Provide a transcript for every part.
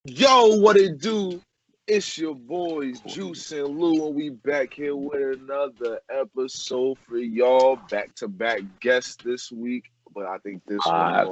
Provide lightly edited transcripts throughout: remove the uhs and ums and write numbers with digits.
Yo, what it do? It's your boys Juice and Lou, and we back here with another episode for y'all. Back to back guests this week, but I think Five.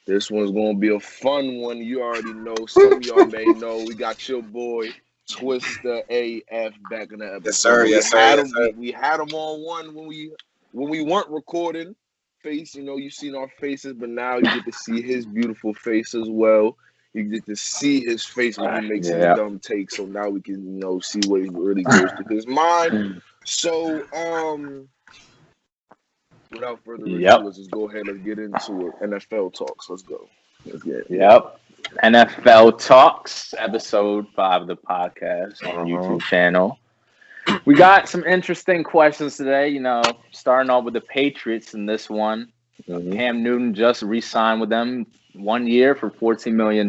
this one's gonna be a fun one. You already know. Some of y'all may know. We got your boy Twister AF back in the Yes, episode. sir. We Yes, sir. had Yes, him. sir. We had him on one when we weren't recording. Face, you've seen our faces, but now you get to see his beautiful face as well. You get to see his face when he makes his Yeah. dumb takes. So now we can, see what he really goes through his mind. So, without further ado, Yep. let's just go ahead. Let's get into it. NFL talks. Let's go. Let's get it. Yep. NFL Talks, episode 5 of the podcast on YouTube channel. We got some interesting questions today. Starting off with the Patriots in this one. Mhm. Cam Newton just re-signed with them 1 year for $14 million.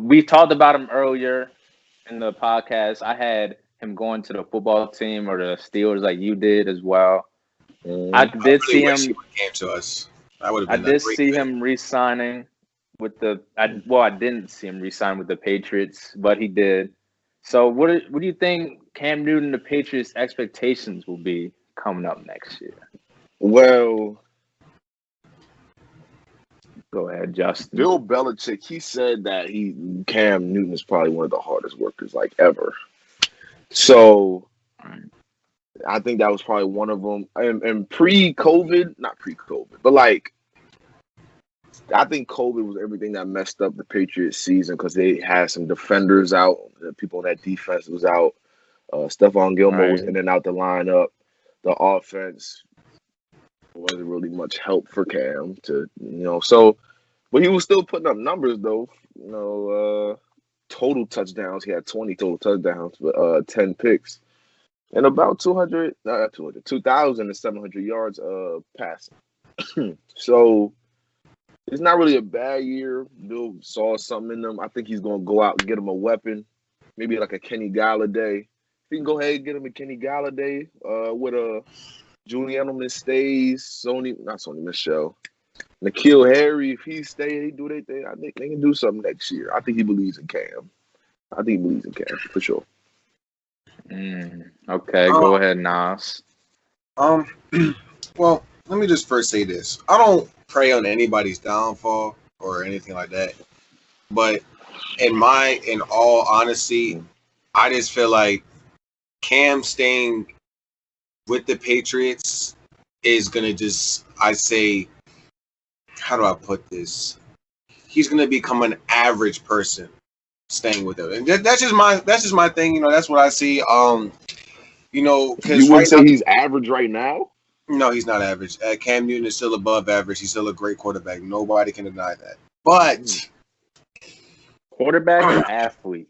We talked about him earlier in the podcast. I had him going to the football team or the Steelers like you did as well. I Mhm. did really see wish he him. would have came to us. That would have I been a did great see fit. him re-signing with I didn't see him re-sign with the Patriots, but he did. So what do you think Cam Newton, the Patriots' expectations will be coming up next year? Well, Go ahead, Justin. Bill Belichick, he said that Cam Newton is probably one of the hardest workers like ever. So I think that was probably one of them. And pre-COVID, not pre-COVID, but I think COVID was everything that messed up the Patriots season because they had some defenders out, the people on that defense was out. Stephon Gilmore was Right. in and out the lineup. The offense wasn't really much help for Cam but he was still putting up numbers though. Total touchdowns. He had 20 total touchdowns, but 10 picks. And about 2,700 yards passing. So it's not really a bad year. Bill saw something in them. I think he's going to go out and get him a weapon, maybe like a Kenny Galladay. If he can go ahead and get him a Kenny Galladay with a Julian Edelman stays, not Sony Michelle. N'Keal Harry, if he stay, he do their thing. I think they can do something next year. I think he believes in Cam. For sure. Okay, go ahead, Nas. Well, let me just first say this. I don't pray on anybody's downfall or anything like that. But in all honesty, I just feel like Cam staying with the Patriots is gonna how do I put this? He's gonna become an average person staying with them, and that's just my thing. That's what I see. You Because wouldn't say he's average right now? no, he's not average. Cam Newton is still above average. He's still a great quarterback. Nobody can deny that. But Quarterback or athlete?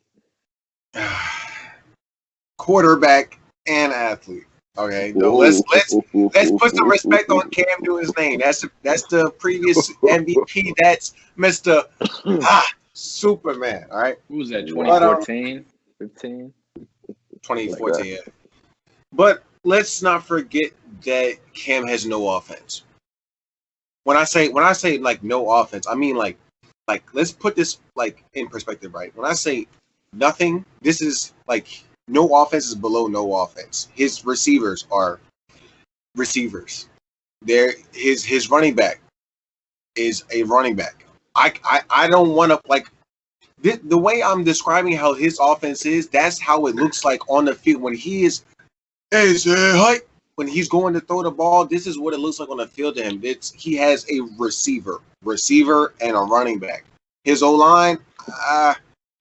quarterback and athlete. Okay, no, let's put some respect on Cam Newton's name. That's the previous MVP. That's Mr. Superman. All right. Who was that? 2014, 15, 2014. Yeah. But let's not forget that Cam has no offense. When I say like no offense, I mean like let's put this like in perspective, right? When I say nothing, this is like no offense is below no offense. His receivers are receivers. His running back is a running back. I don't want to like the way I'm describing how his offense is. That's how it looks like on the field when he is. When he's going to throw the ball, this is what it looks like on the field to him. He has a receiver, and a running back. His O-line,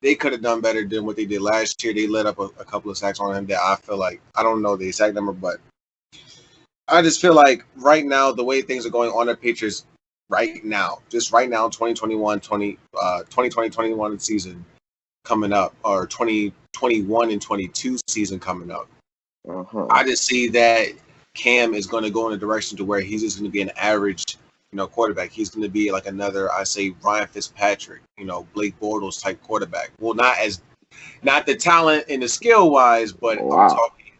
they could have done better than what they did last year. They let up a couple of sacks on him that I feel like, I don't know the exact number, but I just feel like right now, the way things are going on the Patriots right now, 2020-21 season coming up, or 2021 and 22 season coming up. I just see that Cam is going to go in a direction to where he's just going to be an average, quarterback. He's going to be like another, I say, Ryan Fitzpatrick, Blake Bortles type quarterback. Well, not the talent and the skill wise, but I'm talking,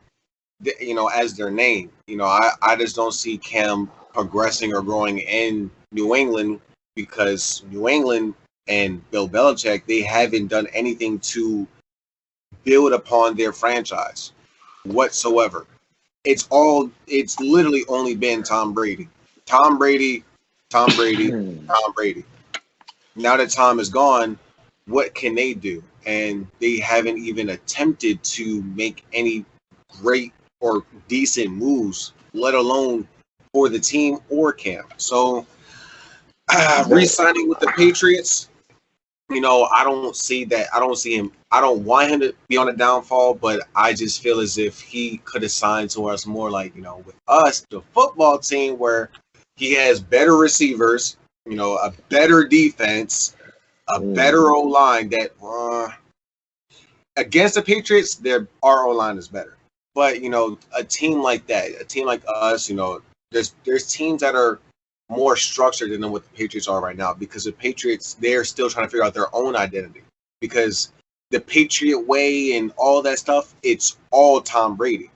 as their name. I just don't see Cam progressing or growing in New England because New England and Bill Belichick, they haven't done anything to build upon their franchise whatsoever. It's literally only been Tom Brady. Tom Brady, Tom Brady, Tom Brady. Now that Tom is gone, what can they do? And they haven't even attempted to make any great or decent moves, let alone for the team or Cam. So, re-signing with the Patriots, I don't see that. I don't see him. I don't want him to be on a downfall, but I just feel as if he could have signed to us more like, with us, the football team, where he has better receivers, a better defense, a better O-line that against the Patriots, our O-line is better. But, a team like that, a team like us, there's teams that are more structured than what the Patriots are right now, because the Patriots, they're still trying to figure out their own identity, because the Patriot way and all that stuff, it's all Tom Brady.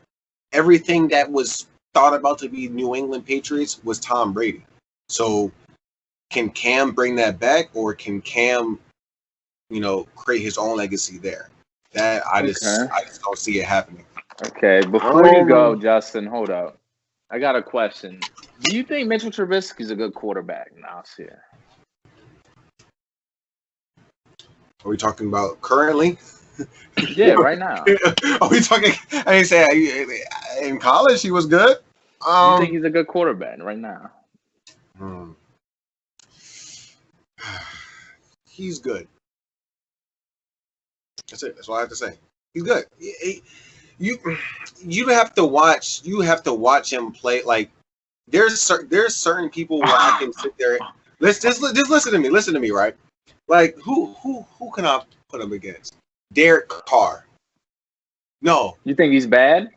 Everything that was thought about to be New England Patriots was Tom Brady. So can Cam bring that back, or can Cam, create his own legacy there? That I just don't see it happening. Okay, before you go, Justin, hold up. I got a question. Do you think Mitchell Trubisky is a good quarterback now? Are we talking about currently? Yeah, right now. Are we talking? I didn't say in college he was good. You think he's a good quarterback right now? He's good. That's it. That's all I have to say. He's good. You have to watch. You have to watch him play. Like there's certain people where I can sit there. Just listen to me. Listen to me, right? Like who can I put him against? Derek Carr. No. You think he's bad?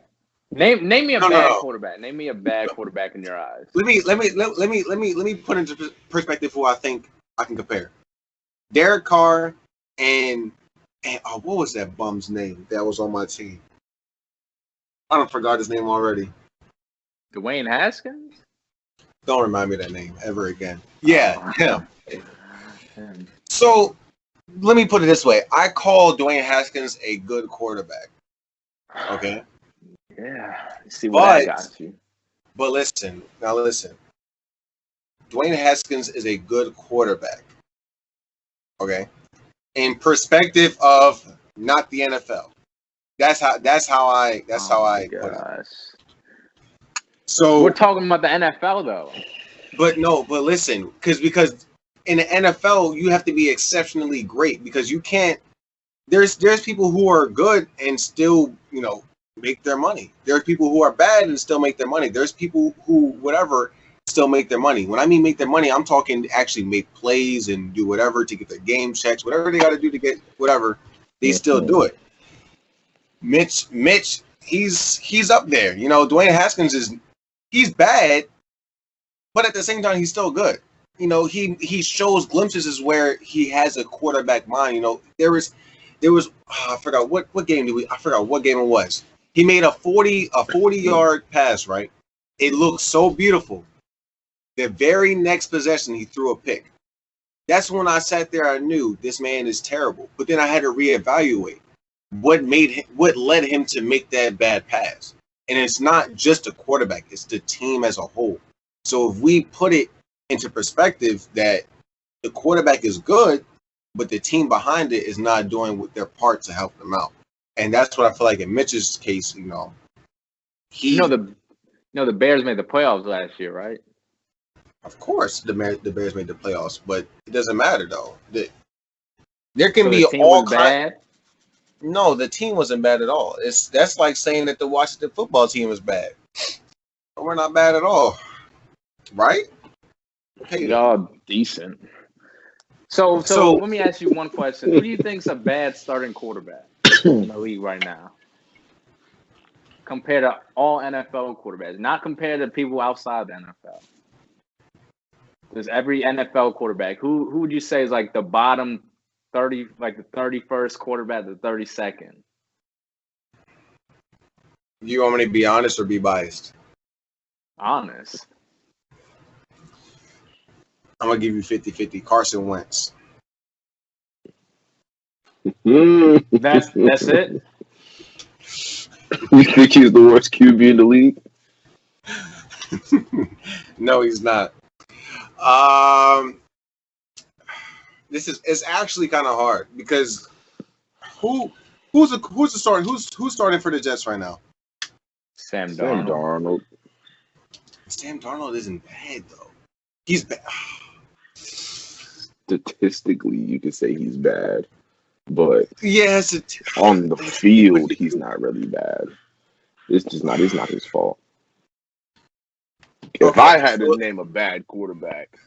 Name me a bad quarterback. Name me a bad quarterback in your eyes. Let me put into perspective who I think I can compare. Derek Carr and what was that bum's name that was on my team? I don't forgot his name already. Dwayne Haskins? Don't remind me of that name ever again. Yeah, him. So let me put it this way. I call Dwayne Haskins a good quarterback. Okay? Yeah. See what I got you. But listen. Dwayne Haskins is a good quarterback. Okay? In perspective of not the NFL. That's how I put it. So we're talking about the NFL though. But listen, because in the NFL you have to be exceptionally great, because you can't. There's people who are good and still make their money. There's people who are bad and still make their money. There's people who still make their money. When I mean make their money, I'm talking actually make plays and do whatever to get their game checks, whatever they got to do to get whatever. They still do it. Mitch, he's up there. Dwayne Haskins he's bad, but at the same time he's still good. He shows glimpses where he has a quarterback mind. There was I forgot what game I forgot what game it was. He made a 40-yard pass, right? It looked so beautiful. The very next possession he threw a pick. That's when I sat there, I knew this man is terrible. But then I had to reevaluate what led him to make that bad pass. And it's not just the quarterback, it's the team as a whole. So if we put it into perspective that the quarterback is good, but the team behind it is not doing their part to help them out. And that's what I feel like in Mitch's case, the Bears made the playoffs last year, right? Of course, the Bears made the playoffs, but it doesn't matter though. There can be all kinds. No, the team wasn't bad at all. That's like saying that the Washington football team is bad. We're not bad at all, right? Y'all decent. So let me ask you one question. Who do you think's a bad starting quarterback in the league right now? Compared to all NFL quarterbacks, not compared to people outside the NFL. There's every NFL quarterback. Who would you say is like the bottom 30, like the 31st quarterback, the 32nd? You want me to be honest or be biased? Honest. I'm going to give you 50-50. Carson Wentz. That's it. You think he's the worst QB in the league? No, he's not. It's actually kind of hard because who's starting for the Jets right now? Sam Darnold. Sam Darnold isn't bad though. He's bad. Statistically, you could say he's bad, but yes, on the field, he's not really bad. It's not his fault. If I had to name a bad quarterback,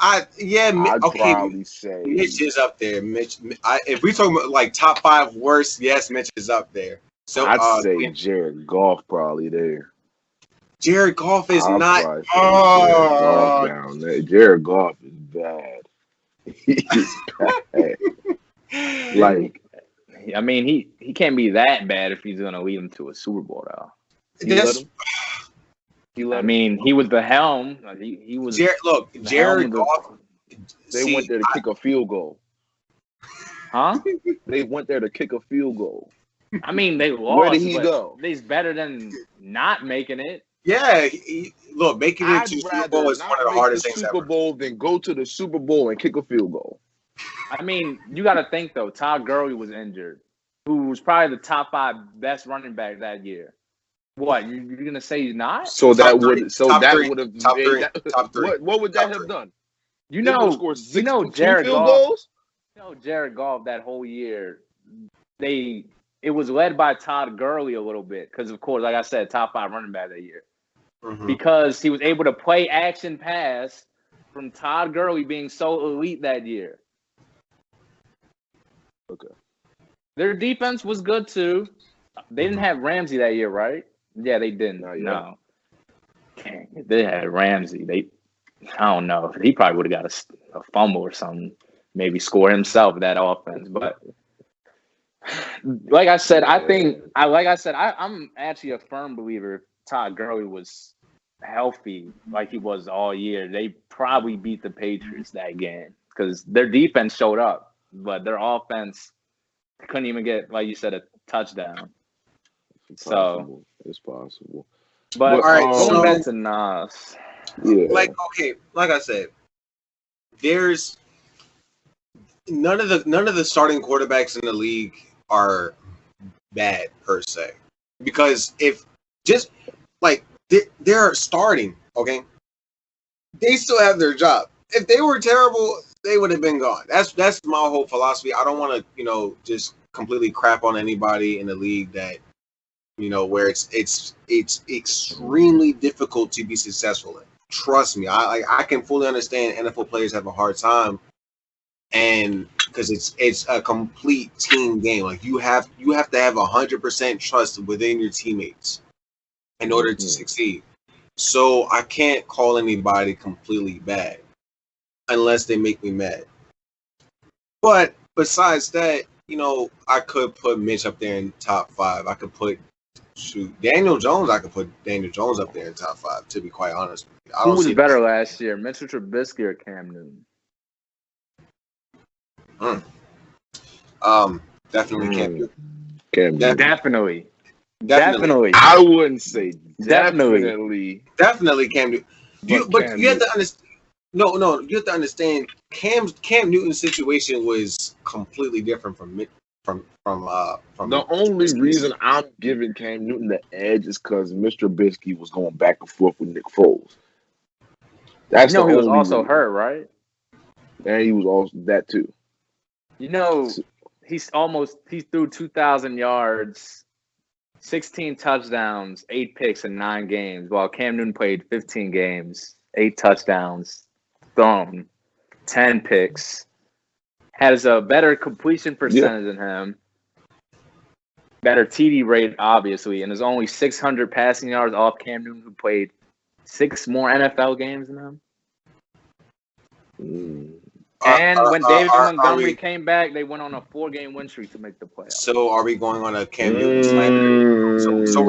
I'd probably say Mitch is up there. Mitch, if we talk about like top 5 worst, yes, Mitch is up there. So I'd say Jared Goff probably there. Jared Goff is not. Jared Goff down there. Jared Goff is bad. He's bad. Like, I mean, he can't be that bad if he's gonna lead him to a Super Bowl though. He was the helm. He was. Jared Goff. They went there to kick a field goal. Huh? They went there to kick a field goal. I mean, they lost. Where did he go? He's better than not making it. Yeah, making it to the Super Bowl is one of the hardest things Super Bowl than go to the Super Bowl and kick a field goal. I mean, you got to think though. Todd Gurley was injured, who was probably the top 5 best running back that year. What you're gonna say he's not? So that would have top three. What would that have done? Jared Goff. Jared Goff that whole year, it was led by Todd Gurley a little bit because, of course, like I said, top 5 running back that year. Mm-hmm. Because he was able to play action pass from Todd Gurley being so elite that year. Okay. Their defense was good too. They didn't have Ramsey that year, right? Yeah, they didn't. No. If they had Ramsey, I don't know. He probably would have got a fumble or something. Maybe score himself that offense. But like I said, I'm actually a firm believer if Todd Gurley was healthy like he was all year, they probably beat the Patriots that game because their defense showed up, but their offense couldn't even get, like you said, a touchdown. It's possible. But all right, going back to Nas. Yeah. Like I said, there's none of the starting quarterbacks in the league are bad per se, because if just like they're starting, okay, they still have their job. If they were terrible, they would have been gone. That's my whole philosophy. I don't want to just completely crap on anybody in the league that where it's extremely difficult to be successful in. Trust me, I can fully understand NFL players have a hard time, and because it's a complete team game. Like you have to have 100% trust within your teammates in order to succeed. So I can't call anybody completely bad unless they make me mad. But besides that, I could put Mitch up there in top 5. I could put Daniel Jones. I could put Daniel Jones up there in top 5. To be quite honest, who was better last year, Mitchell Trubisky or Cam Newton? Definitely Cam Newton. Definitely. I wouldn't say definitely. Definitely Cam Newton. You have to understand. No, you have to understand. Cam Newton's situation was completely different from. The only reason I'm giving Cam Newton the edge is because Mr. Trubisky was going back and forth with Nick Foles. That's he was also reason. Hurt, right? And he was also that too. He threw 2,000 yards, 16 touchdowns, 8 picks in 9 games, while Cam Newton played 15 games, 8 touchdowns, thrown 10 picks, has a better completion percentage than him, better TD rate, obviously, and there's only 600 passing yards off Cam Newton, who played 6 more NFL games than him. And when David Montgomery came back, they went on a 4-game win streak to make the playoffs. So are we going on a Cam Newton slander? So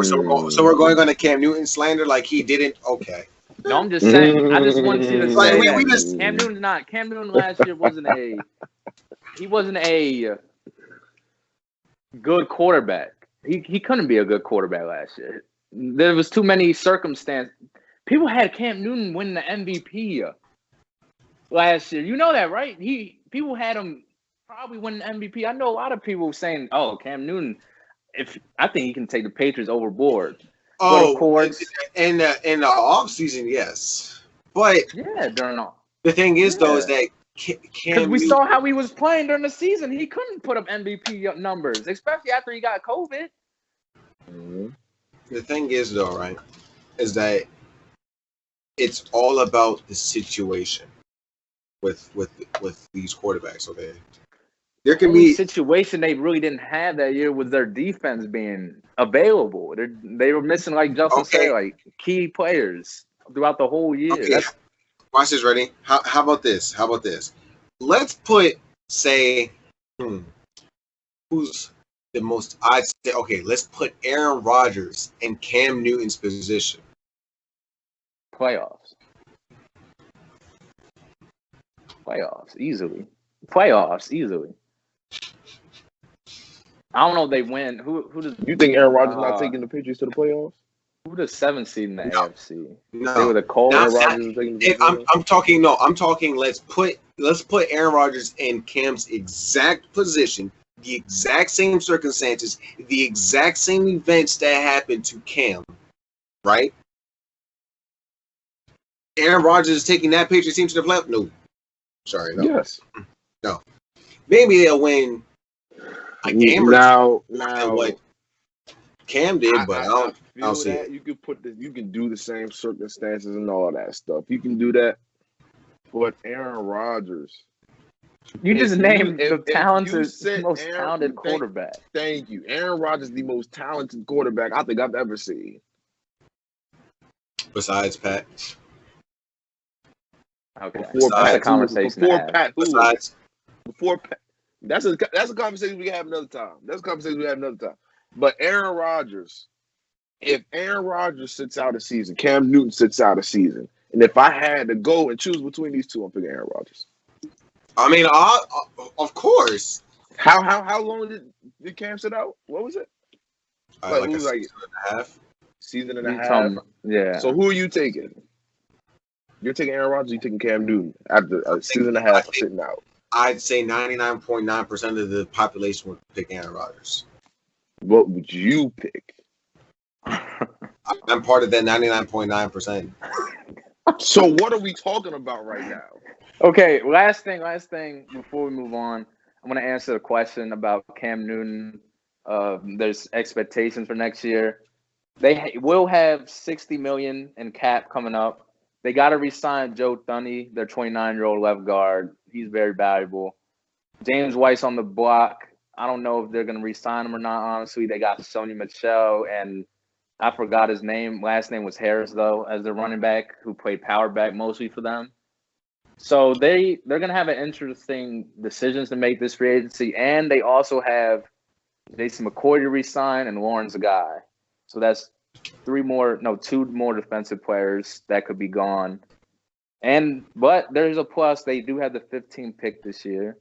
we're going on a Cam Newton slander like he didn't? Okay. No, I'm just saying. I just want you to say that Cam Newton last year wasn't a good quarterback. He couldn't be a good quarterback last year. There was too many circumstances. People had Cam Newton win the MVP last year. You know that, right? People had him probably win the MVP. I know a lot of people saying, "Oh, Cam Newton, I think he can take the Patriots overboard." But of course, in the offseason, yes. But yeah, during all. The thing is, though, is that because we saw how he was playing during the season. He couldn't put up MVP numbers, especially after he got COVID. Mm-hmm. The thing is, though, right, is that it's all about the situation with these quarterbacks. Okay, there can be situation they really didn't have that year was their defense being available. They were missing, like Justin said, like key players throughout the whole year. Okay. Watch this, ready? How about this? Let's put, say, who's the most, I'd say, okay, let's put Aaron Rodgers in Cam Newton's position. Playoffs, easily. I don't know if they win. Who does you think Aaron Rodgers not taking the Patriots to the playoffs? Who the 7th seed in the AFC? No, they were the Colts. I'm talking. Let's put Aaron Rodgers in Cam's exact position, the exact same circumstances, the exact same events that happened to Cam, right? Aaron Rodgers is taking that Patriots team to the playoffs. No, sorry, no. Yes, no. Maybe they'll win a game now what Cam did, but I don't see that. It. You can do the same circumstances and all that stuff. You can do that, but Aaron Rodgers. You just named the most talented quarterback. Thank you. Aaron Rodgers is the most talented quarterback I think I've ever seen. Besides Pat. Okay. That's a conversation. Before Pat. That's a conversation we can have another time. But Aaron Rodgers, if Aaron Rodgers sits out a season, Cam Newton sits out a season, and if I had to go and choose between these two, I'm picking Aaron Rodgers. I mean, of course. How long did Cam sit out? What was it? Like a season and a half. Season and a half. Yeah. So who are you taking? You're taking Aaron Rodgers. You're taking Cam Newton after a season and a half of sitting out. I'd say 99.9% of the population would pick Aaron Rodgers. What would you pick? I'm part of that 99.9%. So what are we talking about right now? Okay, last thing before we move on, I'm going to answer the question about Cam Newton. There's expectations for next year. They will have $60 million in cap coming up. They got to re-sign Joe Thuney, their 29-year-old left guard. He's very valuable. James White's on the block. I don't know if they're going to re-sign him or not, honestly. They got Sony Michel, and I forgot his name. Last name was Harris, though, as their running back who played power back mostly for them. So they're going to have an interesting decisions to make this free agency, and they also have Jason McCoy to re-sign and Lawrence Guy. So that's two more defensive players that could be gone. But there's a plus. They do have the 15th pick this year.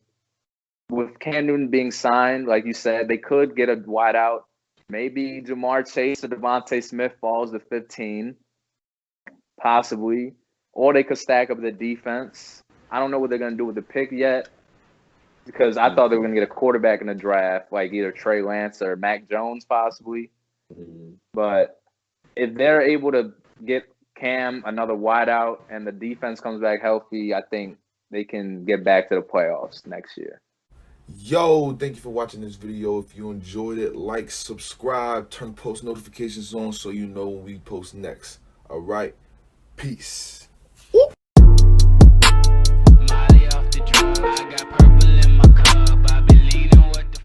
With Cam Newton being signed, like you said, they could get a wideout. Maybe Jamar Chase or Devontae Smith falls to 15, possibly. Or they could stack up the defense. I don't know what they're going to do with the pick yet, because I thought they were going to get a quarterback in the draft, like either Trey Lance or Mac Jones, possibly. But if they're able to get Cam another wideout and the defense comes back healthy, I think they can get back to the playoffs next year. Yo, thank you for watching this video. If you enjoyed it, like, subscribe, turn post notifications on so you know when we post next. All right, peace. Molly off the drugs.